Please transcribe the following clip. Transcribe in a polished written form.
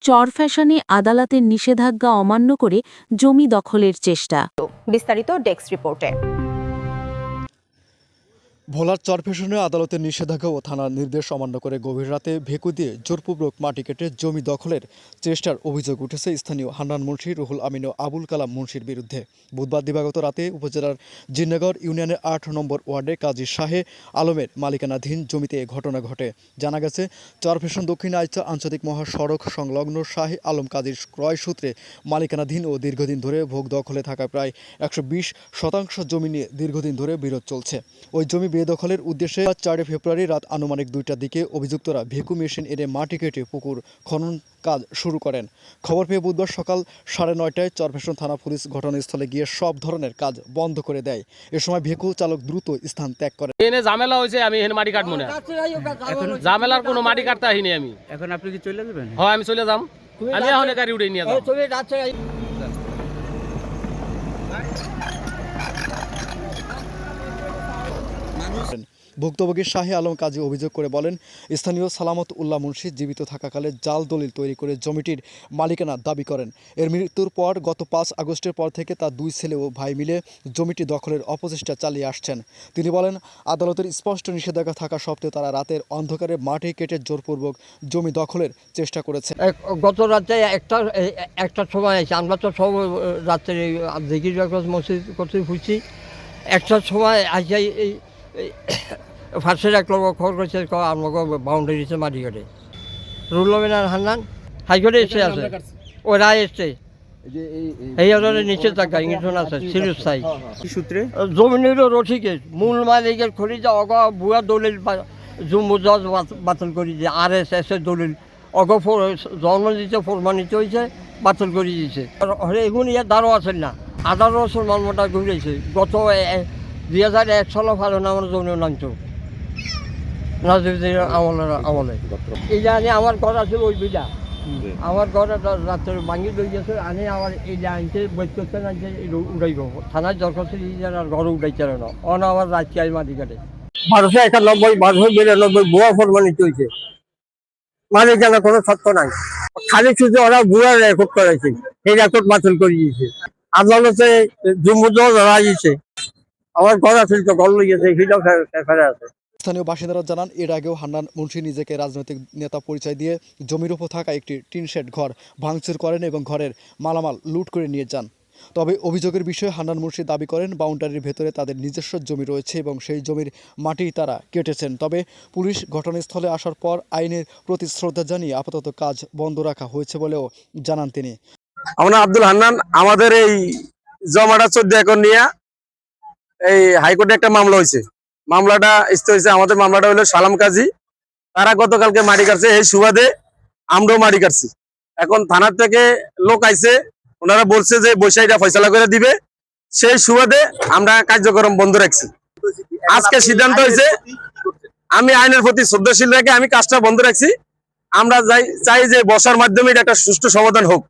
চরফ্যাশনে আদালতের নিষেধাজ্ঞা অমান্য করে জমি দখলের চেষ্টা। বিস্তারিত ডেস্ক রিপোর্টে। ভোলার চরফ্যাশনে আদালতের নিষেধাজ্ঞা ও থানার নির্দেশ অমান্য করে গভীর রাতে ভেকু দিয়ে জোরপূর্বক মাটি কেটে জমি দখলের চেষ্টার অভিযোগ উঠেছে স্থানীয় হান্নান মুন্সি, রুহুল আমিন ও আবুল কালাম মুন্সির বিরুদ্ধে। বুধবার দিবাগত রাতে উপজেলার জিন্নাগড় ইউনিয়নের ৮ নম্বর ওয়ার্ডে কাজী শাহে আলমের মালিকানাধীন জমিতে এ ঘটনা ঘটে। জানা গেছে, চরফ্যাশন দক্ষিণ আইচা আঞ্চলিক মহাসড়ক সংলগ্ন শাহে আলম কাজীর ক্রয় সূত্রে মালিকানাধীন ও দীর্ঘদিন ধরে ভোগ দখলে থাকা প্রায় ১২০% জমি নিয়ে দীর্ঘদিন ধরে বিরোধ চলছে। ওই জমি বেদখলের উদ্দেশ্যে ৪ ফেব্রুয়ারি রাত আনুমানিক ২টার দিকে অভিযুক্তরা ভেকু মেশিন এনে মাটি কেটে পুকুর খনন কাজ শুরু করেন। খবর পেয়ে বুধবার সকাল ৯:৩০টায় চরফ্যাশন থানা পুলিশ ঘটনাস্থলে গিয়ে সব ধরনের কাজ বন্ধ করে দেয়। এ সময় ভেকু চালক দ্রুত স্থান ত্যাগ করেন। এনে ঝামেলা হয়েছে, আমি এখানে মাটি কাটবো না। ঝামেলার কোনো মাটি কাটতে আসিনি আমি। এখন আপনি কি চলে যাবেন? হ্যাঁ, আমি চলে যাম। আমি এখন গাড়ি উঠে নিয়ে যাবো। ভুক্তভোগী শাহে আলম কাজী অভিযোগ করে বলেন, স্থানীয় সালামত উল্লাহ মুন্সি জীবিত থাকাকালে জাল দলিল তৈরি করে জমিটির মালিকানা দাবি করেন। এর মৃত্যুর পর গত ৫ আগস্টের পর থেকে তার ২ ছেলে ও ভাই মিলে জমিটি দখলের অপচেষ্টা চালিয়ে আসছেন। তিনি বলেন, আদালতের স্পষ্ট নিষেধাজ্ঞা থাকা সত্ত্বেও তারা রাতের অন্ধকারে মাটি কেটে জোরপূর্বক জমি দখলের চেষ্টা করেছে। গত রাতে একটা সময় আছে, আমরা তো সব রাত্রে দেখি মসজিদ করতে খুঁজছি। একটার সময় আসে এই ফার্স্টের এক লোক খবর করছে আমাকে বাউন্ডারিতে মাটি কাটে। রুল আর হান্নান হাইকোর্টে এসে আছে, ওরা এসছে এই ধরনের নিষেধাজ্ঞা ইংরেজন আছে চিরস্থায়ী সূত্রে জমিনেরও রসিকের মূল মালিকের খরিজা অগ ভুয়া দলিল জম্মু জজ বাতিল করে দিয়ে RSS এর দলিল অগ জন্ম দিতে প্রমাণিত হয়েছে, বাতিল করে দিয়েছে। এগুলো ইয়ার দ্বারও আছেন না, 18 বছর মালমোটা ঘুরেছে। গত 2001 সালে ফালন আমার জমিও নামতো নাজির আমলে। এই জানি আমার ঘর আছে ওই বিটা, আমার ঘর রাত্রে ভাঙি দই গেছে। আনি আমার এই আনতে বই করতে না যে উড়াইব থানায় দরখাস্ত আর ঘরে উঠাইতে না অন আমার রাজকে আই মাটি কাটে 1291 1292 ভুয়া প্রমাণিত হয়েছে। মালিকানা কোনো সত্য নাই, খালি শুধু ওরা ভুয়া রেকর্ড করেছে, এই রেকর্ড বাতিল করে দিয়েছে। আদালতে জুম্মুদও ধরা দিয়েছে। আমার ঘর আছে তো ঘর লইয়েছে, সেটাও ফেরে আছে। স্থানীয় বাসিন্দারা জানান, এর আগেও হান্নান মুন্সি নিজেকে রাজনৈতিক নেতা পরিচয় দিয়ে জমির উপর থাকা একটি টিনশেড ঘর ভাঙচুর করেন এবং ঘরের মালামাল লুট করে নিয়ে যান। তবে অভিযোগের বিষয়ে হান্নান মুন্সি দাবি করেন, বাউন্ডারির ভেতরে তাদের নিজস্ব জমি রয়েছে এবং সেই জমির মাটি তারা কেটেছেন। তবে পুলিশ ঘটনাস্থলে আসার পর আইনের প্রতি শ্রদ্ধা জানিয়ে আপাতত কাজ বন্ধ রাখা হয়েছে বলেও জানান তিনি। আমরা আব্দুল হান্নান, আমাদের এই জমাটা 14 একর নিয়ে এই হাইকোর্টে একটা মামলা হয়েছে। মামলাটা হয়েছে, আমাদের মামলাটা হলো সালাম কাজী, তারা গতকালকে মাটি কাটছে। এই সুবাদে আমরাও মাটি কাটছি। এখন থানার থেকে লোক আইছে, ওনারা বলছে যে বৈশাখীটা ফয়সালা করে দিবে, সেই সুবাদে আমরা কার্যক্রম বন্ধ রাখছি। আজকে সিদ্ধান্ত হয়েছে, আমি আইনের প্রতি শ্রদ্ধাশীল রেখে আমি কাজটা বন্ধ রাখছি। আমরা চাই যে বসার মাধ্যমে এটা একটা সুষ্ঠু সমাধান হোক।